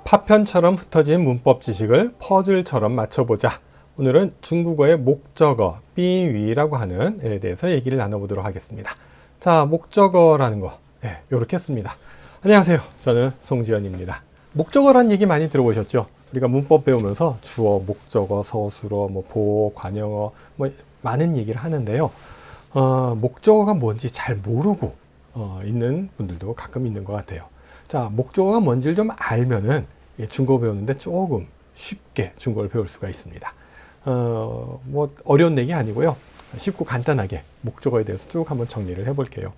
파편처럼 흩어진 문법 지식을 퍼즐처럼 맞춰보자. 오늘은 중국어의 목적어, 삐위라고 하는 에 대해서 얘기를 나눠보도록 하겠습니다. 자, 목적어라는 거, 이렇게 씁니다. 안녕하세요. 저는 송지연입니다. 목적어라는 얘기 많이 들어보셨죠? 우리가 문법 배우면서 주어, 목적어, 서술어, 보어, 관형어, 많은 얘기를 하는데요. 목적어가 뭔지 잘 모르고 있는 분들도 가끔 있는 것 같아요. 자, 목적어가 뭔지를 좀 알면은 중국어 배우는데 조금 쉽게 중국어를 배울 수가 있습니다. 어려운 얘기 아니고요. 쉽고 간단하게 목적어에 대해서 쭉 한번 정리를 해볼게요.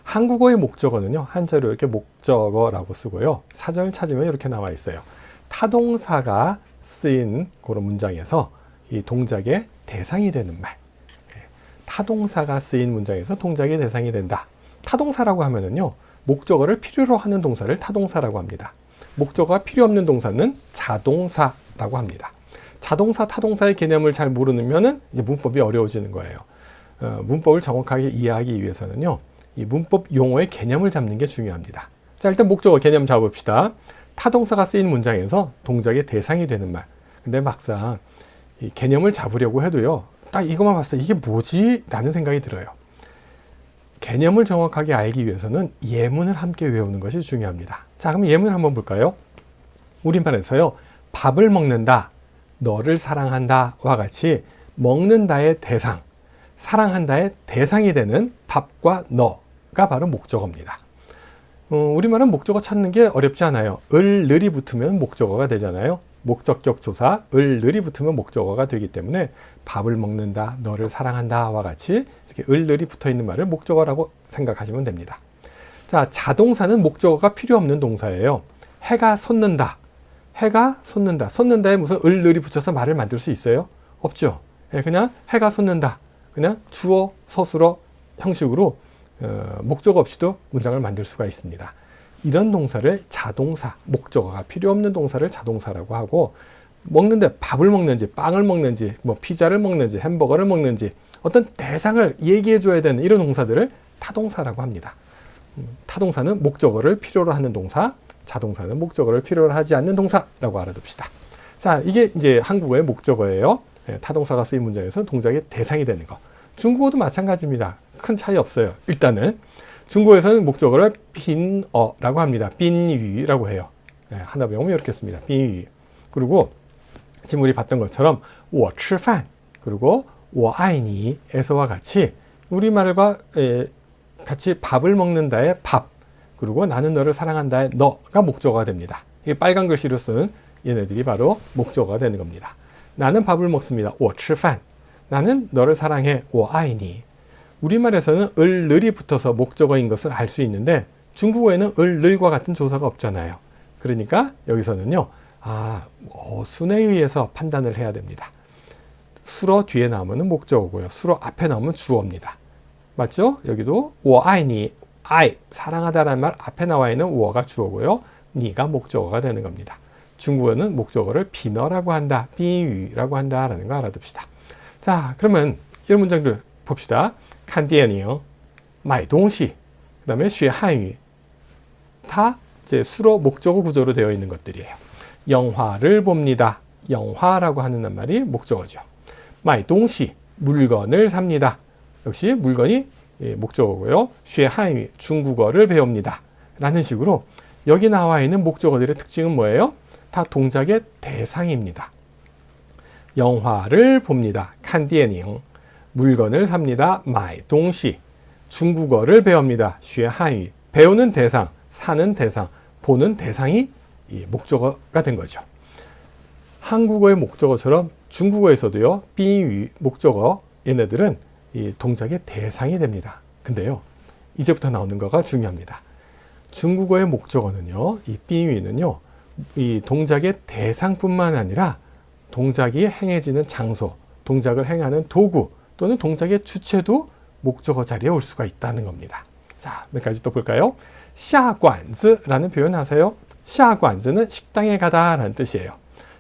한국어의 목적어는요, 한자로 이렇게 목적어라고 쓰고요. 사전을 찾으면 이렇게 나와 있어요. 타동사가 쓰인 그런 문장에서 이 동작의 대상이 되는 말. 타동사가 쓰인 문장에서 동작의 대상이 된다. 타동사라고 하면은요, 목적어를 필요로 하는 동사를 타동사라고 합니다. 목적어가 필요 없는 동사는 자동사라고 합니다. 자동사, 타동사의 개념을 잘 모르면은 이제 문법이 어려워지는 거예요. 문법을 정확하게 이해하기 위해서는요, 이 문법 용어의 개념을 잡는 게 중요합니다. 자, 일단 목적어 개념 잡읍시다. 타동사가 쓰인 문장에서 동작의 대상이 되는 말. 근데 막상 이 개념을 잡으려고 해도요, 딱 이것만 봤을 때 이게 뭐지? 라는 생각이 들어요. 개념을 정확하게 알기 위해서는 예문을 함께 외우는 것이 중요합니다. 자, 그럼 예문을 한번 볼까요? 우리말에서요, 밥을 먹는다, 너를 사랑한다와 같이 먹는다의 대상, 사랑한다의 대상이 되는 밥과 너가 바로 목적어입니다. 우리말은 목적어 찾는 게 어렵지 않아요. 을, 늘이 붙으면 목적어가 되잖아요. 목적격 조사, 을, 늘이 붙으면 목적어가 되기 때문에 밥을 먹는다, 너를 사랑한다와 같이 이렇게 을, 늘이 붙어 있는 말을 목적어라고 생각하시면 됩니다. 자, 자동사는 목적어가 필요 없는 동사예요. 해가 솟는다. 해가 솟는다. 솟는다에 무슨 을, 늘이 붙여서 말을 만들 수 있어요? 없죠. 그냥 해가 솟는다. 그냥 주어, 서술어 형식으로 목적어 없이도 문장을 만들 수가 있습니다. 이런 동사를 자동사, 목적어가 필요 없는 동사를 자동사라고 하고, 먹는데 밥을 먹는지, 빵을 먹는지, 피자를 먹는지, 햄버거를 먹는지 어떤 대상을 얘기해 줘야 되는 이런 동사들을 타동사라고 합니다. 타동사는 목적어를 필요로 하는 동사, 자동사는 목적어를 필요로 하지 않는 동사라고 알아둡시다. 자, 이게 이제 한국어의 목적어예요. 타동사가 쓰인 문장에서 동작의 대상이 되는 거. 중국어도 마찬가지입니다. 큰 차이 없어요. 일단은 중국어에서는 목적어를 빈어라고 합니다. 빈위라고 해요. 하나 배우면 이렇게 씁니다. 빈위. 그리고 지금 우리 봤던 것처럼 我吃饭 그리고 我爱你에서와 같이 우리말과 같이 밥을 먹는다의 밥, 그리고 나는 너를 사랑한다의 너가 목적어가 됩니다. 이게 빨간 글씨로 쓴 얘네들이 바로 목적어가 되는 겁니다. 나는 밥을 먹습니다. 我吃饭 나는 너를 사랑해. 我爱你 우리말에서는 을, 늘이 붙어서 목적어인 것을 알 수 있는데 중국어에는 을, 늘과 같은 조사가 없잖아요. 그러니까 여기서는요, 어순에 의해서 판단을 해야 됩니다. 수어 뒤에 나오면 목적어고요. 수어 앞에 나오면 주어입니다. 맞죠? 여기도 我爱你, I, 사랑하다라는 말 앞에 나와 있는 我가 주어고요. 니가 목적어가 되는 겁니다. 중국어는 목적어를 비너라고 한다, 비유라고 한다라는 거 알아둡시다. 자, 그러면 이런 문장들 봅시다. 看电影, 买东西, 그 다음에 学汉语. 다 이제 수로 목적어 구조로 되어 있는 것들이에요. 영화를 봅니다. 영화라고 하는 말이 목적어죠. 买东西, 물건을 삽니다. 역시 물건이 목적어고요. 学汉语, 중국어를 배웁니다. 라는 식으로 여기 나와 있는 목적어들의 특징은 뭐예요? 다 동작의 대상입니다. 영화를 봅니다. 看电影. 물건을 삽니다. 买东西. 중국어를 배웁니다. 学汉语. 배우는 대상, 사는 대상, 보는 대상이 이 목적어가 된 거죠. 한국어의 목적어처럼 중국어에서도요, 빈유 목적어 얘네들은 이 동작의 대상이 됩니다. 근데요, 이제부터 나오는 거가 중요합니다. 중국어의 목적어는요, 이 빈유는요, 이 동작의 대상뿐만 아니라 동작이 행해지는 장소, 동작을 행하는 도구 또는 동작의 주체도 목적어 자리에 올 수가 있다는 겁니다. 자, 몇 가지 또 볼까요? 下馆子라는 표현 하세요. 下馆子는 식당에 가다 라는 뜻이에요.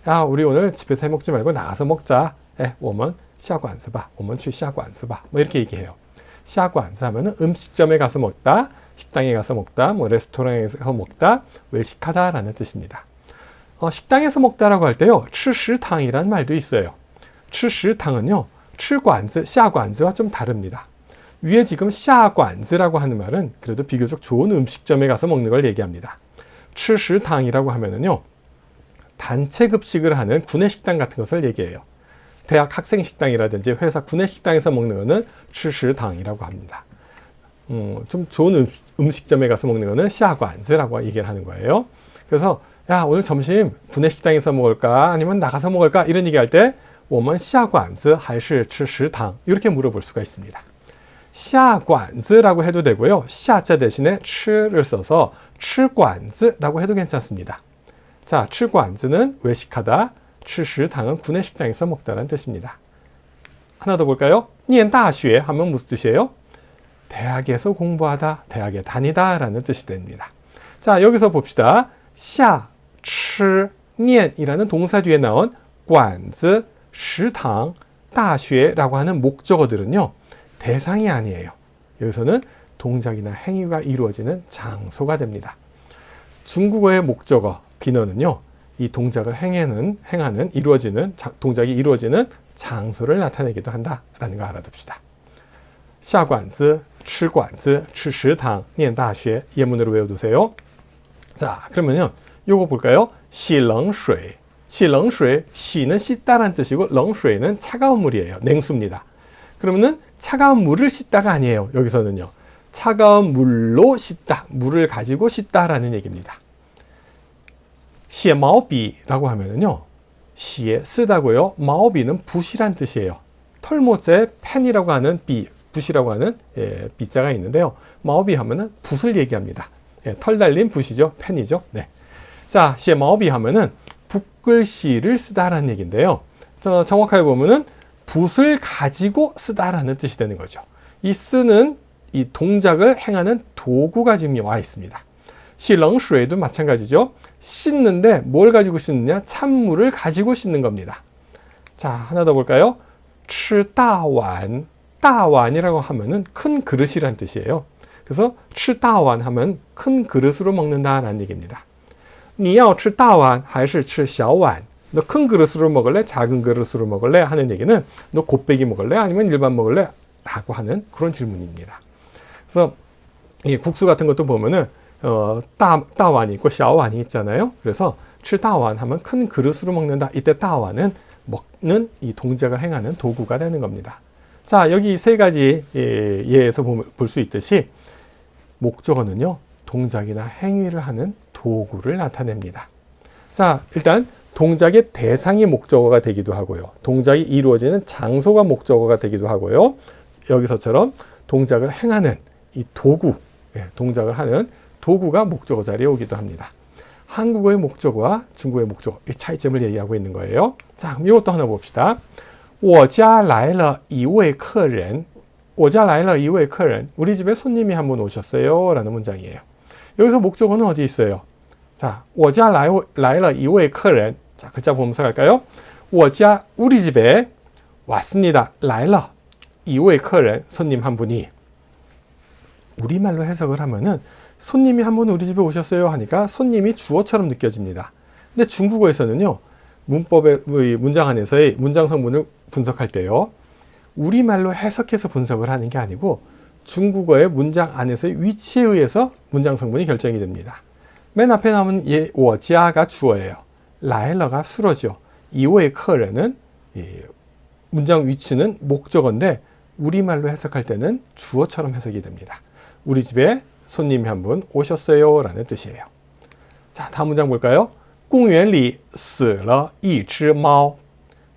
야, 우리 오늘 집에서 해 먹지 말고 나가서 먹자. 我们下馆子吧. 我们去下馆子吧. 뭐 이렇게 얘기해요. 下馆子 하면은 음식점에 가서 먹다, 식당에 가서 먹다, 뭐 레스토랑에서 먹다, 외식하다라는 뜻입니다. 식당에서 먹다라고 할 때요, 吃食堂이라는 말도 있어요. 吃食堂은요, 吃馆子, 下馆子와 좀 다릅니다. 위에 지금 下馆子라고 하는 말은 그래도 비교적 좋은 음식점에 가서 먹는 걸 얘기합니다. 吃食堂이라고 하면은요, 단체 급식을 하는 구내식당 같은 것을 얘기해요. 대학 학생식당이라든지 회사 구내식당에서 먹는 거는 吃食堂이라고 합니다. 좀 좋은 음식점에 가서 먹는 거는 下馆子라고 얘기를 하는 거예요. 그래서 야, 오늘 점심 구내식당에서 먹을까 아니면 나가서 먹을까 이런 얘기할 때 我们下馆子还是吃食堂 이렇게 물어볼 수가 있습니다. 下馆子라고 해도 되고요. 下자 대신에 吃를 써서 吃馆子라고 해도 괜찮습니다. 자, 吃馆子는 외식하다, 吃食堂은 구내식당에서 먹다라는 뜻입니다. 하나 더 볼까요? 念大学 하면 무슨 뜻이에요? 대학에서 공부하다, 대학에 다니다 라는 뜻이 됩니다. 자, 여기서 봅시다. 下, 吃, 念이라는 동사 뒤에 나온 馆子, 食堂, 大学라고 하는 목적어들은요, 대상이 아니에요. 여기서는 동작이나 행위가 이루어지는 장소가 됩니다. 중국어의 목적어, 비너는요, 이 동작을 동작이 이루어지는 장소를 나타내기도 한다라는 거 알아둡시다. 下馆子, 吃馆子, 吃食堂, 念大学 예문으로 외워두세요. 자, 그러면요, 요거 볼까요? 洗冷水, 洗冷水, 洗는 씻다라는 뜻이고 冷水는 차가운 물이에요. 냉수입니다. 그러면은 차가운 물을 씻다가 아니에요. 여기서는요, 차가운 물로 씻다, 물을 가지고 씻다라는 얘기입니다. 写毛笔라고 하면은요, 写 쓰다고요. 毛笔는 붓이란 뜻이에요. 털모자에 펜이라고 하는 붓이라고 하는笔자가 있는데요. 毛笔 하면은 붓을 얘기합니다. 털 달린 붓이죠. 펜이죠. 네. 자, 写毛笔 하면은 붓글씨를 쓰다라는 얘기인데요. 정확하게 보면은 붓을 가지고 쓰다라는 뜻이 되는 거죠. 이 쓰는 이 동작을 행하는 도구가 지금 와 있습니다. 洗冷水도 마찬가지죠. 씻는데 뭘 가지고 씻느냐? 찬물을 가지고 씻는 겁니다. 자, 하나 더 볼까요? 吃大碗, 大碗이라고 하면은 큰 그릇이란 뜻이에요. 그래서 吃大碗 하면 큰 그릇으로 먹는다라는 얘기입니다. 你要吃大碗还是吃小碗? 너 큰 그릇으로 먹을래? 작은 그릇으로 먹을래? 하는 얘기는 너 곱빼기 먹을래? 아니면 일반 먹을래? 라고 하는 그런 질문입니다. 그래서 이 국수 같은 것도 보면은 따완이 있고 샤완이 있잖아요. 그래서 吃大碗 하면 큰 그릇으로 먹는다. 이때 따완은 먹는 이 동작을 행하는 도구가 되는 겁니다. 자, 여기 세 가지 예에서 볼 수 있듯이 목적어는요, 동작이나 행위를 하는 도구를 나타냅니다. 자, 일단 동작의 대상이 목적어가 되기도 하고요. 동작이 이루어지는 장소가 목적어가 되기도 하고요. 여기서처럼 동작을 행하는 이 도구, 동작을 하는 도구가 목적어 자리에 오기도 합니다. 한국어의 목적어와 중국어의 목적어, 이 차이점을 얘기하고 있는 거예요. 자, 그럼 이것도 하나 봅시다. 我家来了一位客人. 我家来了一位客人. 우리 집에 손님이 한 분 오셨어요. 라는 문장이에요. 여기서 목적어는 어디 있어요? 자, 我家来了一位客人. 자, 글자 보면서 갈까요? 我家, 우리 집에 왔습니다. 来了一位客人, 손님 한 분이. 우리말로 해석을 하면은 손님이 한 분 우리 집에 오셨어요 하니까 손님이 주어처럼 느껴집니다. 근데 중국어에서는요, 문법의 문장 안에서의 문장 성분을 분석할 때요, 우리말로 해석해서 분석을 하는 게 아니고 중국어의 문장 안에서의 위치에 의해서 문장 성분이 결정이 됩니다. 맨 앞에 나오는 我家가 주어예요. 来了가 수로죠. 一位客人은 문장 위치는 목적어인데 우리말로 해석할 때는 주어처럼 해석이 됩니다. 우리 집에 손님이 한 분 오셨어요 라는 뜻이에요. 자, 다음 문장 볼까요? 公园里死了一只猫.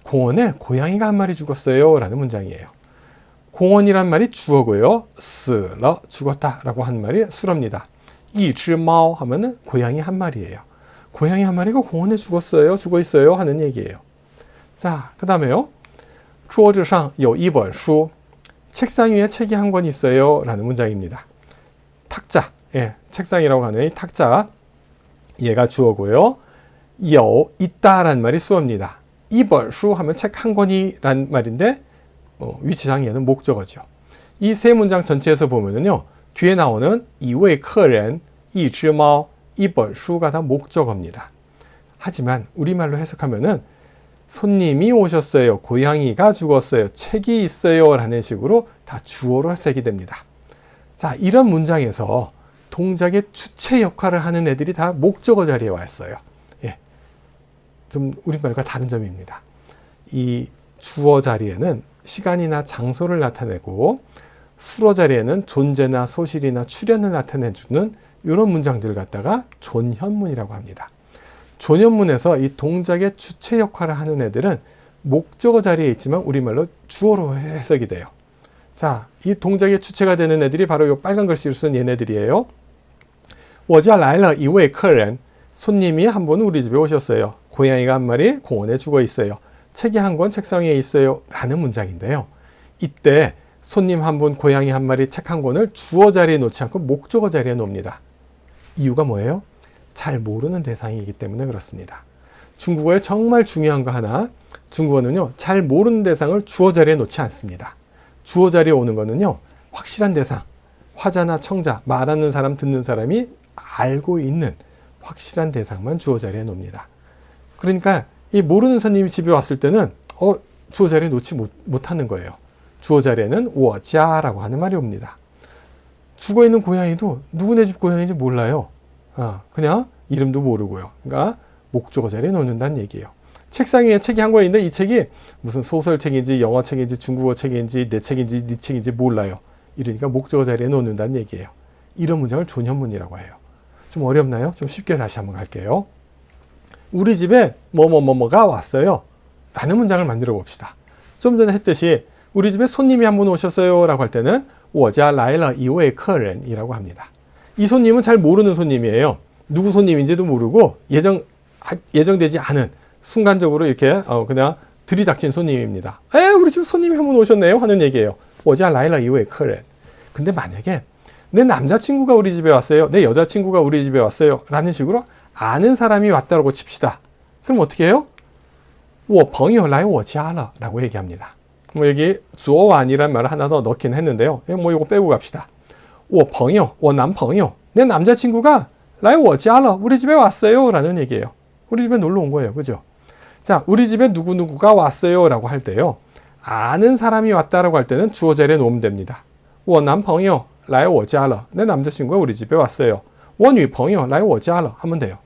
공원에 고양이가 한 마리 죽었어요 라는 문장이에요. 공원이란 말이 주어고요. 死了, 죽었다 라고 하는 말이 수로입니다. 一只猫 하면은 고양이 한 마리예요. 고양이 한 마리가 공원에 죽었어요, 죽어 있어요 하는 얘기예요. 자, 그 다음에요. 桌子上有一本书. 책상 위에 책이 한 권 있어요 라는 문장입니다. 탁자, 책상이라고 하는 이 탁자, 얘가 주어고요. 요 있다라는 말이 수어입니다. 一本书 하면 책 한 권이란 말인데 위치상 얘는 목적어죠. 이 세 문장 전체에서 보면은요. 뒤에 나오는 一位客人,一只猫, 一本书가 다 목적어입니다. 하지만 우리말로 해석하면은 손님이 오셨어요. 고양이가 죽었어요. 책이 있어요. 라는 식으로 다 주어로 해석이 됩니다. 자, 이런 문장에서 동작의 주체 역할을 하는 애들이 다 목적어 자리에 와 있어요. 예. 좀 우리말과 다른 점입니다. 이 주어 자리에는 시간이나 장소를 나타내고 수어 자리에는 존재나 소실이나 출현을 나타내주는 이런 문장들을 갖다가 존현문이라고 합니다. 존현문에서 이 동작의 주체 역할을 하는 애들은 목적어 자리에 있지만 우리말로 주어로 해석이 돼요. 자, 이 동작의 주체가 되는 애들이 바로 이 빨간 글씨로 쓴 얘네들이에요. 我家来了一位客人. 손님이 한 분 우리 집에 오셨어요. 고양이가 한 마리 공원에 죽어 있어요. 책이 한 권 책상에 있어요. 라는 문장인데요. 이때 손님 한 분, 고양이 한 마리, 책 한 권을 주어 자리에 놓지 않고 목적어 자리에 놓습니다. 이유가 뭐예요? 잘 모르는 대상이기 때문에 그렇습니다. 중국어에 정말 중요한 거 하나, 중국어는요, 잘 모르는 대상을 주어 자리에 놓지 않습니다. 주어 자리에 오는 거는요, 확실한 대상, 화자나 청자, 말하는 사람, 듣는 사람이 알고 있는 확실한 대상만 주어 자리에 놓습니다. 그러니까 이 모르는 손님이 집에 왔을 때는 주어 자리에 놓지 못하는 거예요. 주어 자리에는 我家라고 하는 말이 옵니다. 죽어있는 고양이도 누구네 집 고양이인지 몰라요. 그냥 이름도 모르고요. 그러니까 목적어 자리에 놓는다는 얘기예요. 책상 위에 책이 한 권 있는데 이 책이 무슨 소설책인지 영어 책인지 중국어 책인지 내 책인지 네 책인지 몰라요. 이러니까 목적어 자리에 놓는다는 얘기예요. 이런 문장을 존현문이라고 해요. 좀 어렵나요? 좀 쉽게 다시 한번 갈게요. 우리 집에 뭐뭐뭐뭐가 왔어요. 라는 문장을 만들어 봅시다. 좀 전에 했듯이 우리 집에 손님이 한 분 오셨어요. 라고 할 때는 我家来了一位客人이라고 합니다. 이 손님은 잘 모르는 손님이에요. 누구 손님인지도 모르고 예정되지 않은 순간적으로 이렇게 그냥 들이닥친 손님입니다. 우리 집에 손님이 한 분 오셨네요. 하는 얘기예요. 我家来了一位客人. 근데 만약에 내 남자친구가 우리 집에 왔어요. 내 여자친구가 우리 집에 왔어요. 라는 식으로 아는 사람이 왔다고 칩시다. 그럼 어떻게 해요? 我朋友来我家了 라고 얘기합니다. 여기 주어완이라는 말을 하나 더 넣긴 했는데요. 이거 빼고 갑시다. 我朋友, 我男朋友, 내 남자친구가 来我家了, 우리 집에 왔어요. 라는 얘기예요. 우리 집에 놀러 온 거예요. 그죠? 자, 우리 집에 누구누구가 왔어요. 라고 할 때요. 아는 사람이 왔다라고 할 때는 주어 자리에 놓으면 됩니다. 我男朋友来我家了, 내 남자친구가 우리 집에 왔어요. 我女朋友来我家了 하면 돼요.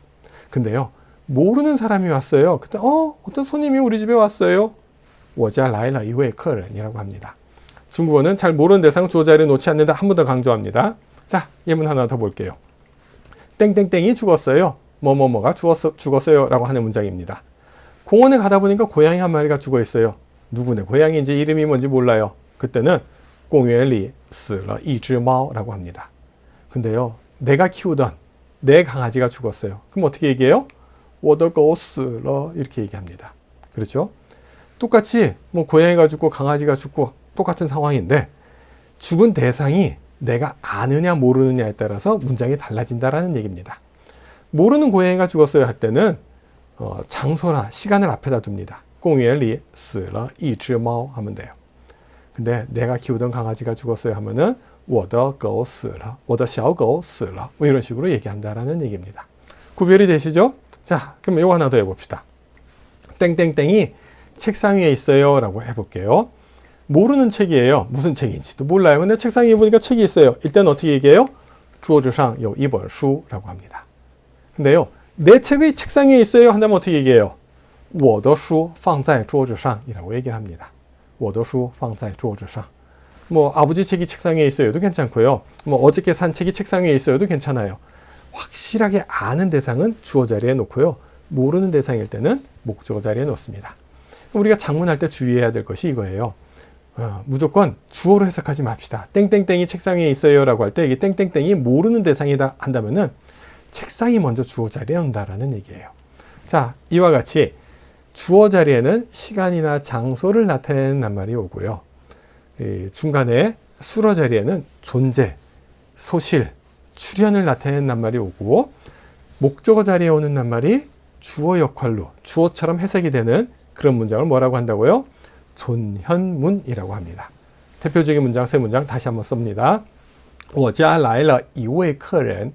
근데요. 모르는 사람이 왔어요. 그때 어떤 손님이 우리 집에 왔어요. 我家来了一位客人이라고 합니다. 중국어는 잘 모르는 대상 주어 자리에 놓지 않는다. 한 번 더 강조합니다. 자, 예문 하나 더 볼게요. 땡땡땡이 죽었어요. 뭐뭐뭐가 죽었어요. 라고 하는 문장입니다. 공원에 가다 보니까 고양이 한 마리가 죽어 있어요. 누구네 고양이인지 이름이 뭔지 몰라요. 그때는 公园里死了一只猫 라고 합니다. 근데요, 내가 키우던 내 강아지가 죽었어요. 그럼 어떻게 얘기해요? 我的狗死了 이렇게 얘기합니다. 그렇죠? 똑같이 고양이가 죽고 강아지가 죽고 똑같은 상황인데 죽은 대상이 내가 아느냐 모르느냐에 따라서 문장이 달라진다라는 얘기입니다. 모르는 고양이가 죽었어요 할 때는 장소나 시간을 앞에다 둡니다. 公园里死了一只猫 하면 돼요. 근데 내가 키우던 강아지가 죽었어요 하면은 我的狗死了,我的小狗死了 이런 식으로 얘기한다라는 얘기입니다. 구별이 되시죠? 자, 그럼 이거 하나 더 해봅시다. 땡땡땡이 책상 위에 있어요 라고 해볼게요. 모르는 책이에요. 무슨 책인지도 몰라요. 근데 책상 위에 보니까 책이 있어요. 일단 어떻게 얘기해요? 桌子上有一本书 라고 합니다. 근데요, 내 책이 책상 위에 있어요 한다면 어떻게 얘기해요? 我的书放在桌子上 이라고 얘기를 합니다. 我的书放在桌子上. 아버지 책이 책상 위에 있어요도 괜찮고요. 어저께 산 책이 책상 위에 있어요도 괜찮아요. 확실하게 아는 대상은 주어 자리에 놓고요. 모르는 대상일 때는 목적어 자리에 놓습니다. 우리가 작문할 때 주의해야 될 것이 이거예요. 무조건 주어로 해석하지 맙시다. 땡땡땡이 책상 위에 있어요 라고 할 때 이게 땡땡땡이 모르는 대상이다 한다면은 책상이 먼저 주어 자리에 온다라는 얘기예요. 자, 이와 같이 주어 자리에는 시간이나 장소를 나타내는 낱말이 오고요. 중간에 수어 자리에는 존재, 소실, 출현을 나타내는 낱말이 오고 목적어 자리에 오는 낱말이 주어 역할로 주어처럼 해석이 되는 그런 문장을 뭐라고 한다고요? 존현문이라고 합니다. 대표적인 문장 세 문장 다시 한번 씁니다. 我家来了一位客人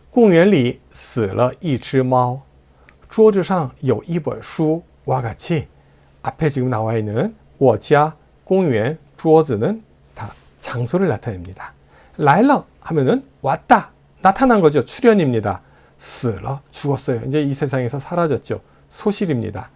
公园里死了一只猫桌子上有一本书와 같이 앞에 지금 나와 있는 我家 공유의 주어즈는 다 장소를 나타냅니다. 来了 하면은 왔다, 나타난 거죠. 출현입니다. 死了 죽었어요. 이제 이 세상에서 사라졌죠. 소실입니다.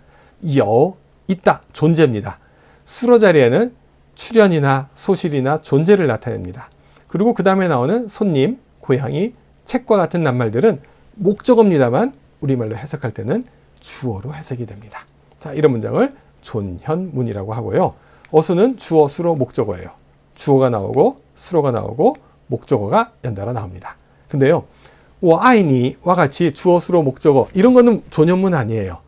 有 있다, 존재입니다. 수로 자리에는 출현이나 소실이나 존재를 나타냅니다. 그리고 그 다음에 나오는 손님, 고양이, 책과 같은 낱말들은 목적어입니다만 우리말로 해석할 때는 주어로 해석이 됩니다. 자, 이런 문장을 존현문이라고 하고요. 어수는 주어, 수로, 목적어예요. 주어가 나오고 수로가 나오고 목적어가 연달아 나옵니다. 근데요, 我爱你와 같이 주어, 수로, 목적어 이런 거는 존현문 아니에요.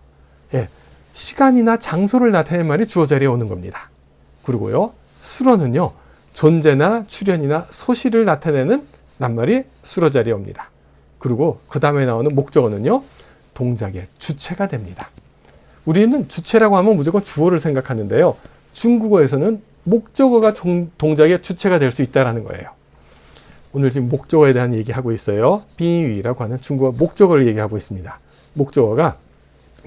예, 시간이나 장소를 나타내는 말이 주어 자리에 오는 겁니다. 그리고요, 수로는요, 존재나 출현이나 소실을 나타내는 낱말이 수로 자리에 옵니다. 그리고 그 다음에 나오는 목적어는요, 동작의 주체가 됩니다. 우리는 주체라고 하면 무조건 주어를 생각하는데요. 중국어에서는 목적어가 동작의 주체가 될 수 있다는 거예요. 오늘 지금 목적어에 대한 얘기하고 있어요. 빙유라고 하는 중국어 목적어를 얘기하고 있습니다. 목적어가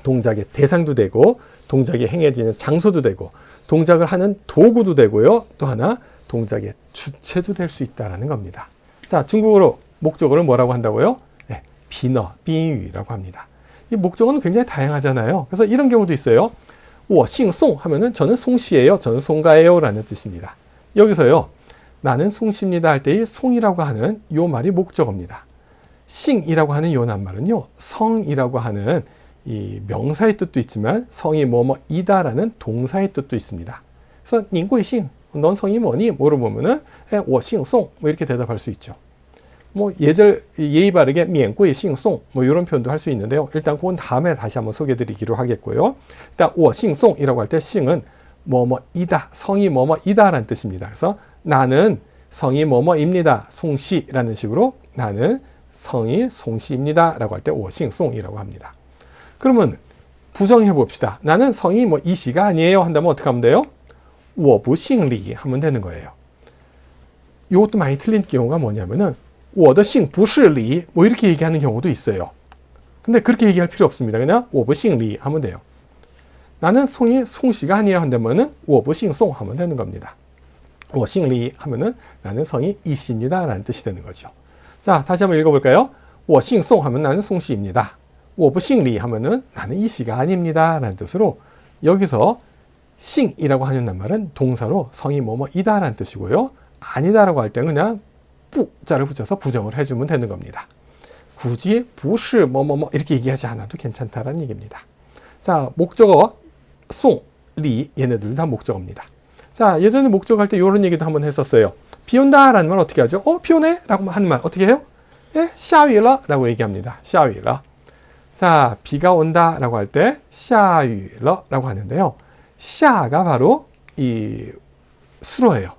동작의 대상도 되고 동작이 행해지는 장소도 되고 동작을 하는 도구도 되고요. 또 하나 동작의 주체도 될 수 있다는 겁니다. 자, 중국어로 목적어를 뭐라고 한다고요? 네, 비너, 빙유라고 합니다. 이 목적어는 굉장히 다양하잖아요. 그래서 이런 경우도 있어요. 我姓송 하면은 저는 송씨예요. 저는 송가예요. 라는 뜻입니다. 여기서요, 나는 송씨입니다 할 때 이 송이라고 하는 요 말이 목적어입니다. 싱이라고 하는 요 낱말은요, 성이라고 하는 이 명사의 뜻도 있지만 성이 뭐뭐이다라는 동사의 뜻도 있습니다. 그래서 닝구이싱, 넌 성이 뭐니? 물어보면은 我姓송 뭐 이렇게 대답할 수 있죠. 뭐 예의 바르게 免贵姓송 뭐 이런 표현도 할 수 있는데요. 일단 그건 다음에 다시 한번 소개드리기로 하겠고요. 일단 我姓송이라고 할 때 싱은 뭐뭐이다, 성이 뭐뭐이다라는 뜻입니다. 그래서 나는 성이 뭐뭐입니다. 송씨라는 식으로 나는 성이 송씨입니다라고 할 때 我姓송이라고 합니다. 그러면 부정해 봅시다. 나는 성이 뭐 이씨가 아니에요 한다면 어떻게 하면 돼요? 我不姓李 하면 되는 거예요. 이것도 많이 틀린 경우가 뭐냐면은 我的姓不是李 뭐 이렇게 얘기하는 경우도 있어요. 근데 그렇게 얘기할 필요 없습니다. 그냥 我不姓李 하면 돼요. 나는 송이 송씨가 아니에요 한다면은 我不姓송 하면 되는 겁니다. 我姓李 하면은 나는 성이 이씨입니다 라는 뜻이 되는 거죠. 자, 다시 한번 읽어볼까요? 我姓송 하면 나는 송씨입니다. 我不姓李 하면은 나는 이씨가 아닙니다 라는 뜻으로 여기서 싱이라고 하는 낱말은 동사로 성이 뭐뭐이다 라는 뜻이고요. 아니다라고 할 때는 그냥 뿌자를 붙여서 부정을 해주면 되는 겁니다. 굳이 不是뭐뭐뭐 이렇게 얘기하지 않아도 괜찮다라는 얘기입니다. 자, 목적어 송, 리 얘네들 다 목적어입니다. 자, 예전에 목적어 할 때 이런 얘기도 한번 했었어요. 비 온다 라는 말 어떻게 하죠? 비 오네? 라고 하는 말 어떻게 해요? 예, 下雨了 라고 얘기합니다. 下雨了. 자, 비가 온다 라고 할 때 下雨了 라고 하는데요. 下가 바로 이 수로예요.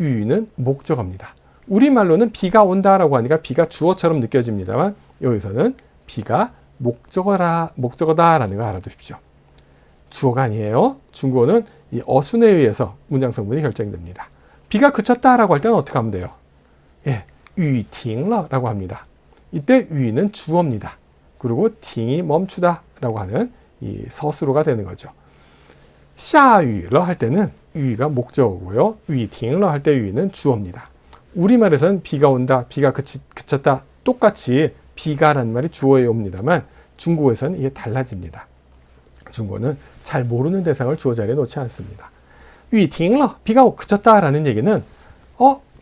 유는 목적어입니다. 우리말로는 비가 온다라고 하니까 비가 주어처럼 느껴집니다만 여기서는 비가 목적어다라는 거 알아두십시오. 주어가 아니에요. 중국어는 이 어순에 의해서 문장 성분이 결정됩니다. 비가 그쳤다라고 할 때는 어떻게 하면 돼요? 예, 雨停了라고 합니다. 이때 위는 주어입니다. 그리고 팅이 멈추다라고 하는 이 서술어가 되는 거죠. 下雨了할 때는 위가 목적어고요. 雨停了할 때 위는 주어입니다. 우리말에서는 비가 온다, 비가 그쳤다 똑같이 비가라는 말이 주어에 옵니다만 중국어에서는 이게 달라집니다. 중국어는 잘 모르는 대상을 주어 자리에 놓지 않습니다. 雨停了, 비가 그쳤다라는 얘기는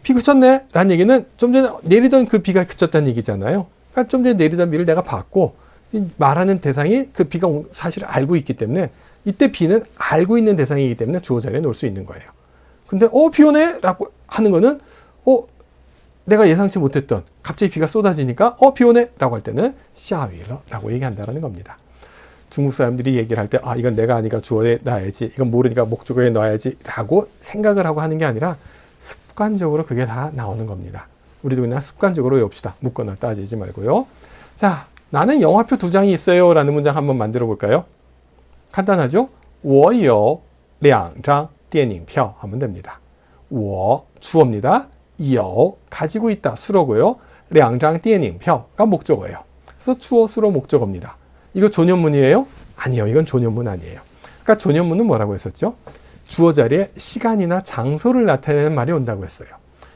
비 그쳤네 라는 얘기는 좀 전에 내리던 그 비가 그쳤다는 얘기잖아요. 그러니까 좀 전에 내리던 비를 내가 봤고 말하는 대상이 그 비가 온 사실을 알고 있기 때문에 이때 비는 알고 있는 대상이기 때문에 주어 자리에 놓을 수 있는 거예요. 근데 비 오네 라고 하는 거는 내가 예상치 못했던 갑자기 비가 쏟아지니까 비 오네 라고 할 때는 下雨了 라고 얘기한다는 겁니다. 중국 사람들이 얘기를 할 때 이건 내가 아니까 주어에 놔야지, 이건 모르니까 목적어에 놔야지 라고 생각을 하고 하는 게 아니라 습관적으로 그게 다 나오는 겁니다. 우리도 그냥 습관적으로 외웁시다. 묻거나 따지지 말고요. 자, 나는 영화표 2장이 있어요 라는 문장 한번 만들어 볼까요? 간단하죠? 我有2张电影票 하면 됩니다. 我 주어입니다. 有 가지고 있다 수로고요. 2张电影票가 목적어예요. 그래서 주어, 수로, 목적어입니다. 이거 존연문이에요? 아니요. 이건 존연문 아니에요. 그러니까 존연문은 뭐라고 했었죠? 주어 자리에 시간이나 장소를 나타내는 말이 온다고 했어요.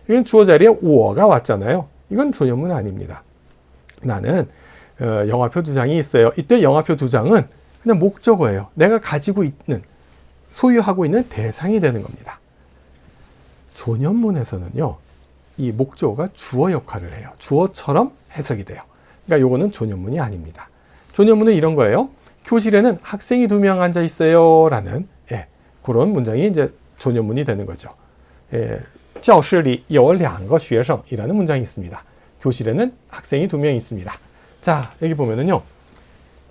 이건 주어 자리에 我가 왔잖아요. 이건 존연문 아닙니다. 나는 영화표 2장이 있어요. 이때 영화표 2장은 그냥 목적어예요. 내가 가지고 있는, 소유하고 있는 대상이 되는 겁니다. 존연문에서는요, 이 목적어가 주어 역할을 해요. 주어처럼 해석이 돼요. 그러니까 요거는 존연문이 아닙니다. 존연문은 이런 거예요. 교실에는 학생이 2명 앉아 있어요. 라는, 그런 문장이 이제 존연문이 되는 거죠. 教室里有2个学生 이라는 문장이 있습니다. 교실에는 학생이 2명 있습니다. 자, 여기 보면은요,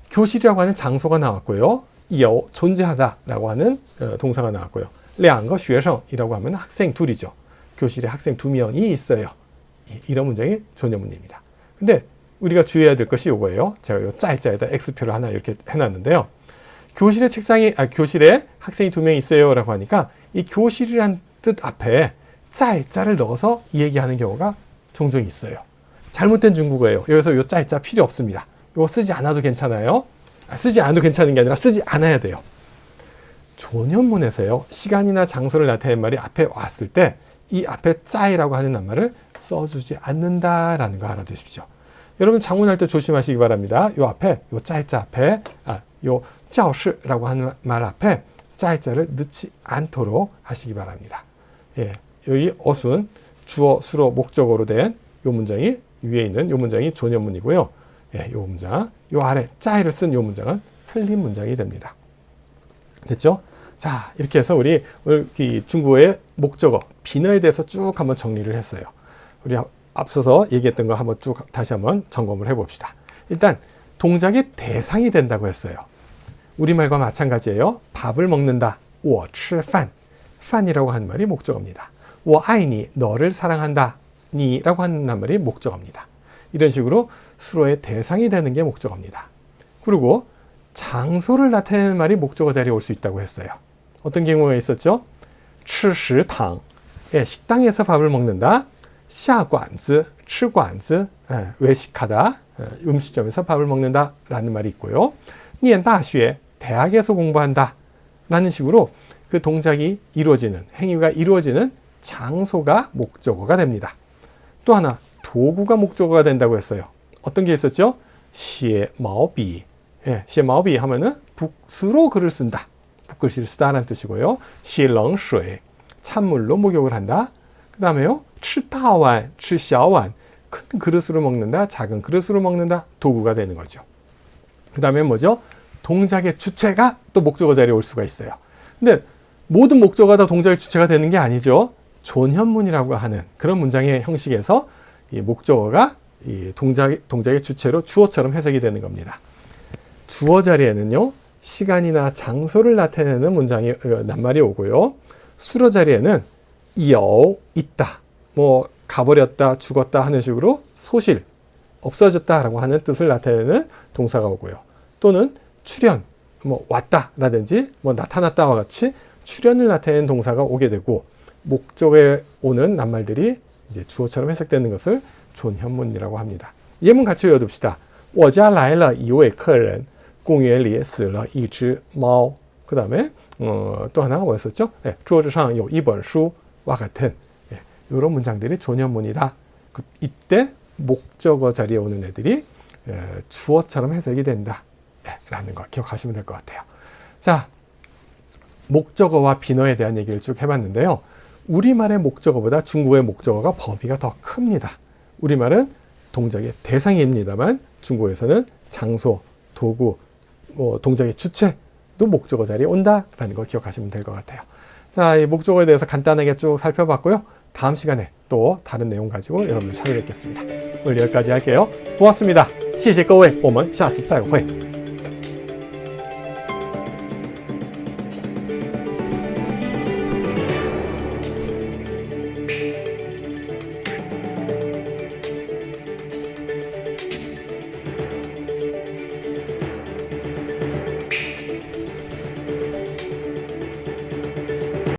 교실이라고 하는 장소가 나왔고요. 有 존재하다 라고 하는 동사가 나왔고요. 2个学生이라고 하면 학생 2이죠. 교실에 학생 2명이 있어요. 이런 문장이 존연문입니다. 근데 우리가 주의해야 될 것이 이거예요. 제가 요 짜에다 X표를 하나 이렇게 해놨는데요. 교실에 학생이 2명 있어요 라고 하니까 이 교실이란 뜻 앞에 짜를 넣어서 얘기하는 경우가 종종 있어요. 잘못된 중국어예요. 여기서 요 짜 필요 없습니다. 이거 쓰지 않아도 괜찮아요. 쓰지 않아도 괜찮은 게 아니라 쓰지 않아야 돼요. 존연문에서요, 시간이나 장소를 나타내는 말이 앞에 왔을 때 이 앞에 짜이라고 하는 낱말을 써주지 않는다라는 거 알아두십시오. 여러분 장문할 때 조심하시기 바랍니다. 요 앞에, 요 짜이짜 앞에, 요 教室라고 하는 말 앞에 짜이짜를 넣지 않도록 하시기 바랍니다. 여기 어순, 주어, 수로, 목적어로 된 요 문장이 위에 있는 요 문장이 존연문이고요. 요 문장, 요 아래 짜이를 쓴 요 문장은 틀린 문장이 됩니다. 됐죠? 자, 이렇게 해서 우리 중국어의 목적어, 비너에 대해서 쭉 한번 정리를 했어요. 우리 앞서서 얘기했던 거 한번 쭉 다시 한번 점검을 해봅시다. 일단 동작의 대상이 된다고 했어요. 우리말과 마찬가지예요. 밥을 먹는다. 我吃饭. 판이라고 하는 말이 목적어입니다. 我爱你, 너를 사랑한다. 니라고 하는 말이 목적어입니다. 이런 식으로 수로의 대상이 되는 게 목적어입니다. 그리고 장소를 나타내는 말이 목적어 자리에 올 수 있다고 했어요. 어떤 경우가 있었죠? 吃食堂. 식당에서 밥을 먹는다. 下馆子, 吃馆子, 외식하다. 음식점에서 밥을 먹는다 라는 말이 있고요. 念大学, 대학에서 공부한다 라는 식으로 그 동작이 이루어지는, 행위가 이루어지는 장소가 목적어가 됩니다. 또 하나, 도구가 목적어가 된다고 했어요. 어떤 게 있었죠? 写毛笔. 写毛笔 하면은 붓으로 글을 쓴다. 붓글씨를 쓰다라는 뜻이고요. 写冷水, 찬물로 목욕을 한다. 그 다음에요, 吃大碗, 吃小碗, 큰 그릇으로 먹는다, 작은 그릇으로 먹는다, 도구가 되는 거죠. 그 다음에 뭐죠? 동작의 주체가 또 목적어 자리에 올 수가 있어요. 근데 모든 목적어가 다 동작의 주체가 되는 게 아니죠. 존현문이라고 하는 그런 문장의 형식에서 이 목적어가 이 동작의 주체로 주어처럼 해석이 되는 겁니다. 주어 자리에는요, 시간이나 장소를 나타내는 문장이 낱말이 오고요. 수로 자리에는 有, 있다, 뭐 가버렸다, 죽었다 하는 식으로 소실, 없어졌다라고 하는 뜻을 나타내는 동사가 오고요. 또는 출현, 뭐 왔다라든지 뭐 나타났다와 같이 출현을 나타내는 동사가 오게 되고, 목적에 오는 낱말들이 이제 주어처럼 해석되는 것을 존현문이라고 합니다. 예문 같이 외워둡시다. 我家来了一位客人公园里死了一只猫. 그 다음에 또 하나가 뭐였었죠? 桌子上有一本书와 같은 이런 문장들이 존현문이다. 이때 목적어 자리에 오는 애들이 주어처럼 해석이 된다 라는 거 기억하시면 될 것 같아요. 자, 목적어와 비너에 대한 얘기를 쭉 해봤는데요. 우리말의 목적어보다 중국어의 목적어가 범위가 더 큽니다. 우리말은 동작의 대상입니다만 중국어에서는 장소, 도구, 동작의 주체도 목적어 자리에 온다라는 걸 기억하시면 될 것 같아요. 자, 이 목적어에 대해서 간단하게 쭉 살펴봤고요. 다음 시간에 또 다른 내용 가지고 여러분들 찾아뵙겠습니다. 오늘 여기까지 할게요. 고맙습니다. 谢谢各位，我们下次再会。